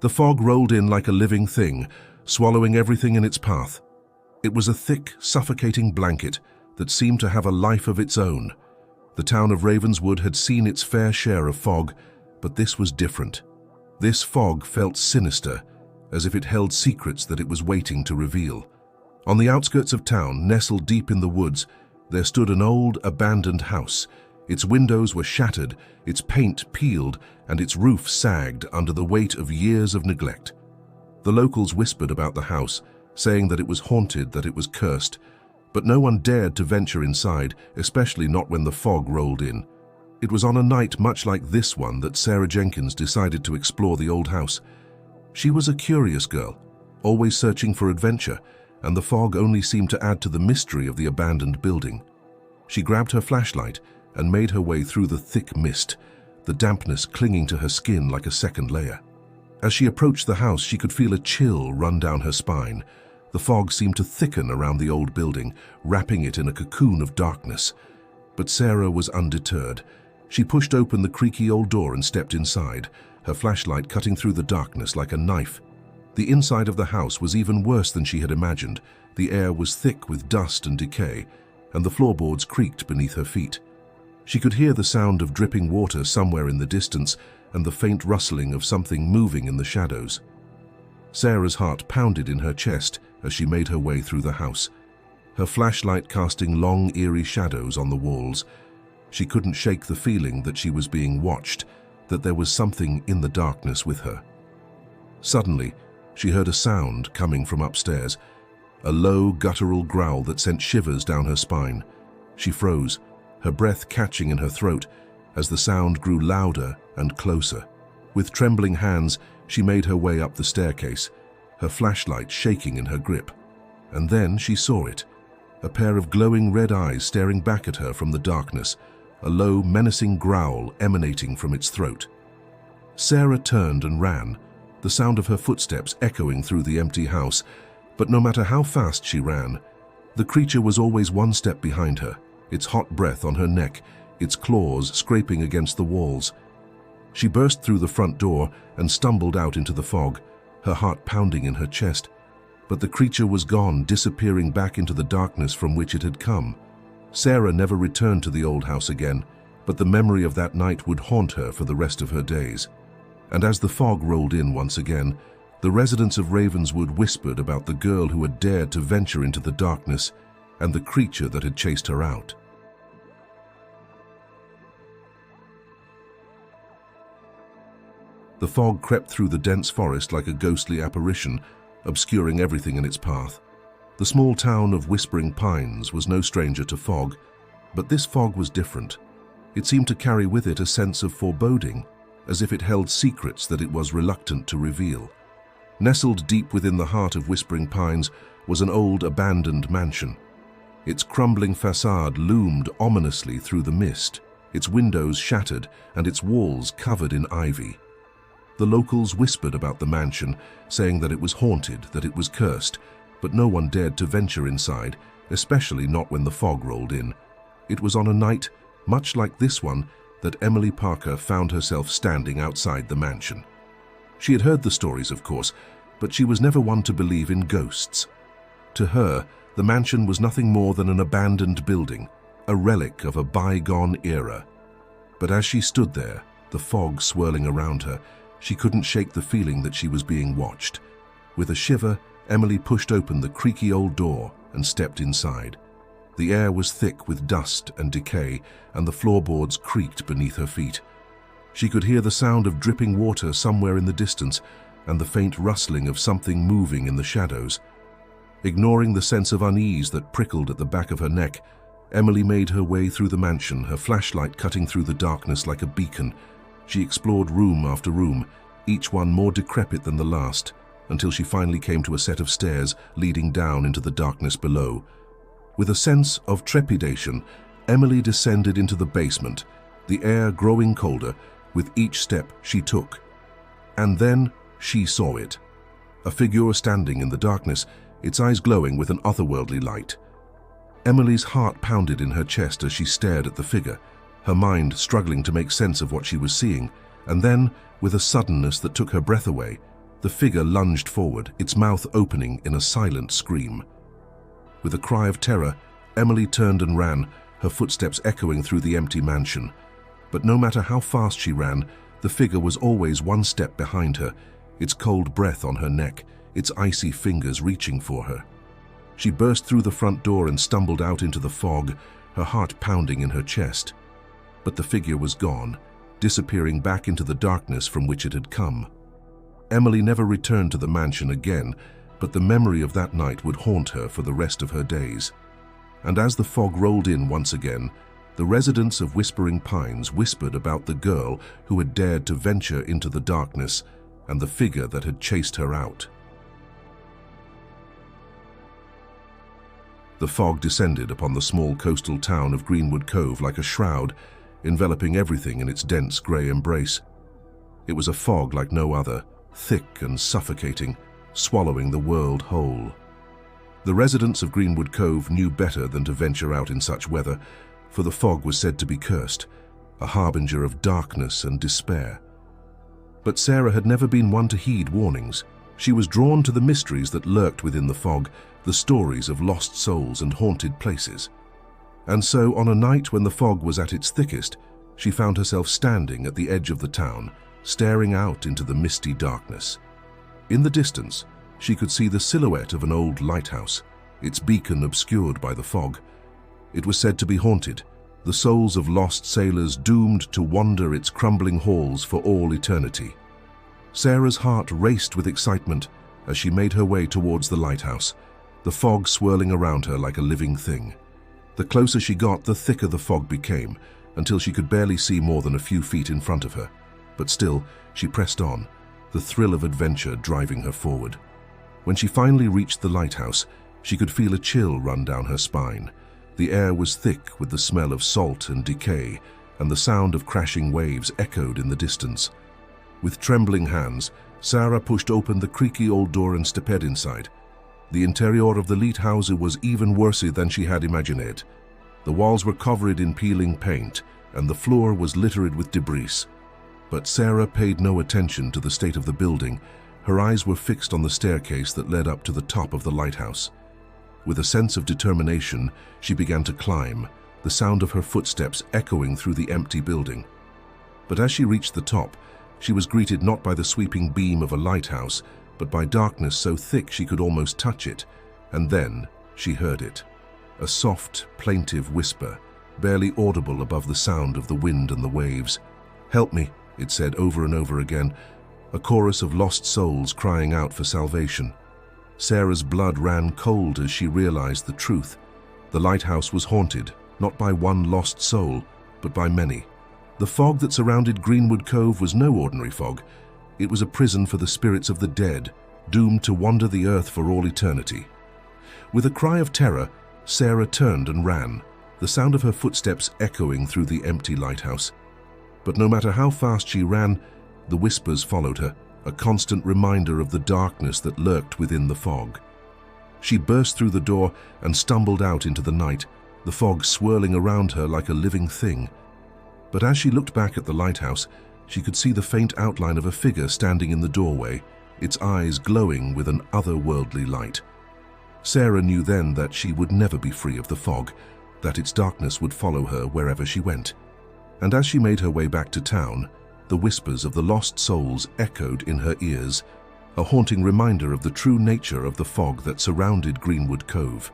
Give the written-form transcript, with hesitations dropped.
The fog rolled in like a living thing, swallowing everything in its path. It was a thick, suffocating blanket that seemed to have a life of its own. The town of Ravenswood had seen its fair share of fog, but this was different. This fog felt sinister, as if it held secrets that it was waiting to reveal. On the outskirts of town, nestled deep in the woods, there stood an old, abandoned house. Its windows were shattered, its paint peeled, and its roof sagged under the weight of years of neglect. The locals whispered about the house, saying that it was haunted, that it was cursed, but no one dared to venture inside, especially not when the fog rolled in. It was on a night much like this one that Sarah Jenkins decided to explore the old house. She was a curious girl, always searching for adventure, and the fog only seemed to add to the mystery of the abandoned building. She grabbed her flashlight and made her way through the thick mist, the dampness clinging to her skin like a second layer. As she approached the house, she could feel a chill run down her spine. The fog seemed to thicken around the old building, wrapping it in a cocoon of darkness. But Sarah was undeterred. She pushed open the creaky old door and stepped inside, her flashlight cutting through the darkness like a knife. The inside of the house was even worse than she had imagined. The air was thick with dust and decay, and the floorboards creaked beneath her feet. She could hear the sound of dripping water somewhere in the distance and the faint rustling of something moving in the shadows. Sarah's heart pounded in her chest as she made her way through the house, her flashlight casting long, eerie shadows on the walls. She couldn't shake the feeling that she was being watched, that there was something in the darkness with her. Suddenly, she heard a sound coming from upstairs, a low, guttural growl that sent shivers down her spine. She froze, her breath catching in her throat as the sound grew louder and closer. With trembling hands, she made her way up the staircase, her flashlight shaking in her grip. And then she saw it, a pair of glowing red eyes staring back at her from the darkness, a low, menacing growl emanating from its throat. Sarah turned and ran, the sound of her footsteps echoing through the empty house. But no matter how fast she ran, the creature was always one step behind her, its hot breath on her neck, its claws scraping against the walls. She burst through the front door and stumbled out into the fog, her heart pounding in her chest. But the creature was gone, disappearing back into the darkness from which it had come. Sarah never returned to the old house again, but the memory of that night would haunt her for the rest of her days. And as the fog rolled in once again, the residents of Ravenswood whispered about the girl who had dared to venture into the darkness and the creature that had chased her out. The fog crept through the dense forest like a ghostly apparition, obscuring everything in its path. The small town of Whispering Pines was no stranger to fog, but this fog was different. It seemed to carry with it a sense of foreboding, as if it held secrets that it was reluctant to reveal. Nestled deep within the heart of Whispering Pines was an old abandoned mansion. Its crumbling facade loomed ominously through the mist, its windows shattered and its walls covered in ivy. The locals whispered about the mansion, saying that it was haunted, that it was cursed, but no one dared to venture inside, especially not when the fog rolled in. It was on a night, much like this one, that Emily Parker found herself standing outside the mansion. She had heard the stories, of course, but she was never one to believe in ghosts. To her, the mansion was nothing more than an abandoned building, a relic of a bygone era. But as she stood there, the fog swirling around her, she couldn't shake the feeling that she was being watched. With a shiver, Emily pushed open the creaky old door and stepped inside. The air was thick with dust and decay, and the floorboards creaked beneath her feet. She could hear the sound of dripping water somewhere in the distance and the faint rustling of something moving in the shadows. Ignoring the sense of unease that prickled at the back of her neck, Emily made her way through the mansion, her flashlight cutting through the darkness like a beacon. She explored room after room, each one more decrepit than the last, until she finally came to a set of stairs leading down into the darkness below. With a sense of trepidation, Emily descended into the basement, the air growing colder with each step she took. And then she saw it. A figure standing in the darkness, its eyes glowing with an otherworldly light. Emily's heart pounded in her chest as she stared at the figure, her mind struggling to make sense of what she was seeing, and then, with a suddenness that took her breath away, The figure lunged forward, its mouth opening in a silent scream. With a cry of terror, Emily turned and ran, her footsteps echoing through the empty mansion. But no matter how fast she ran, the figure was always one step behind her, its cold breath on her neck, its icy fingers reaching for her. She burst through the front door and stumbled out into the fog, her heart pounding in her chest. But the figure was gone, disappearing back into the darkness from which it had come. Emily never returned to the mansion again, but the memory of that night would haunt her for the rest of her days. And as the fog rolled in once again, the residents of Whispering Pines whispered about the girl who had dared to venture into the darkness and the figure that had chased her out. The fog descended upon the small coastal town of Greenwood Cove like a shroud, enveloping everything in its dense grey embrace. It was a fog like no other, thick and suffocating, swallowing the world whole. The residents of Greenwood Cove knew better than to venture out in such weather, for the fog was said to be cursed, a harbinger of darkness and despair. But Sarah had never been one to heed warnings. She was drawn to the mysteries that lurked within the fog, the stories of lost souls and haunted places. And so, on a night when the fog was at its thickest, she found herself standing at the edge of the town, staring out into the misty darkness. In the distance, she could see the silhouette of an old lighthouse, its beacon obscured by the fog. It was said to be haunted, the souls of lost sailors doomed to wander its crumbling halls for all eternity. Sarah's heart raced with excitement as she made her way towards the lighthouse, the fog swirling around her like a living thing. The closer she got, the thicker the fog became, until she could barely see more than a few feet in front of her. But still, she pressed on, the thrill of adventure driving her forward. When she finally reached the lighthouse, she could feel a chill run down her spine. The air was thick with the smell of salt and decay, and the sound of crashing waves echoed in the distance. With trembling hands, Sarah pushed open the creaky old door and stepped inside. The interior of the lighthouses was even worse than she had imagined. The walls were covered in peeling paint, and the floor was littered with debris. But Sarah paid no attention to the state of the building. Her eyes were fixed on the staircase that led up to the top of the lighthouse. With a sense of determination, she began to climb, the sound of her footsteps echoing through the empty building. But as she reached the top, she was greeted not by the sweeping beam of a lighthouse, but by darkness so thick she could almost touch it. And then she heard it. A soft, plaintive whisper, barely audible above the sound of the wind and the waves. "Help me," it said over and over again, a chorus of lost souls crying out for salvation. Sarah's blood ran cold as she realized the truth. The lighthouse was haunted, not by one lost soul, but by many. The fog that surrounded Greenwood Cove was no ordinary fog. It was a prison for the spirits of the dead, doomed to wander the earth for all eternity. With a cry of terror, Sarah turned and ran, the sound of her footsteps echoing through the empty lighthouse. But no matter how fast she ran, the whispers followed her, a constant reminder of the darkness that lurked within the fog. She burst through the door and stumbled out into the night, the fog swirling around her like a living thing. But as she looked back at the lighthouse, she could see the faint outline of a figure standing in the doorway, its eyes glowing with an otherworldly light. Sarah knew then that she would never be free of the fog, that its darkness would follow her wherever she went. And as she made her way back to town, the whispers of the lost souls echoed in her ears, a haunting reminder of the true nature of the fog that surrounded Greenwood Cove.